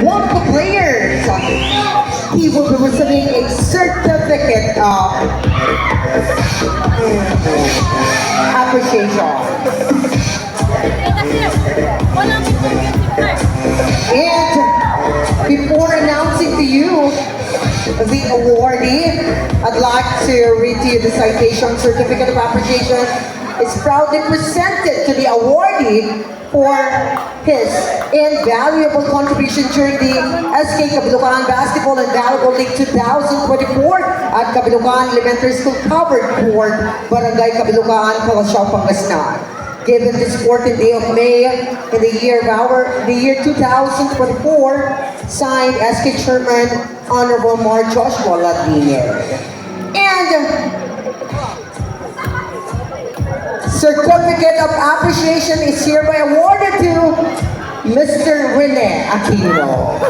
one of the players. He will be receiving a certificate of appreciation. And before announcing to you the awardee, I'd like to read to you the citation. Certificate of appreciation is proudly presented to the awardee for his invaluable contribution during the SK Kabulukan Basketball and Volleyball League 2024 at Kabulukan Elementary School Covered Court, Barangay Kabulukan, Calasiao, Pangasinan. Given this 14th day of May in the year 2024, signed SK Chairman Honorable Mar Joshua Ladine. And certificate of appreciation is hereby awarded to Mr. Rene Aquino.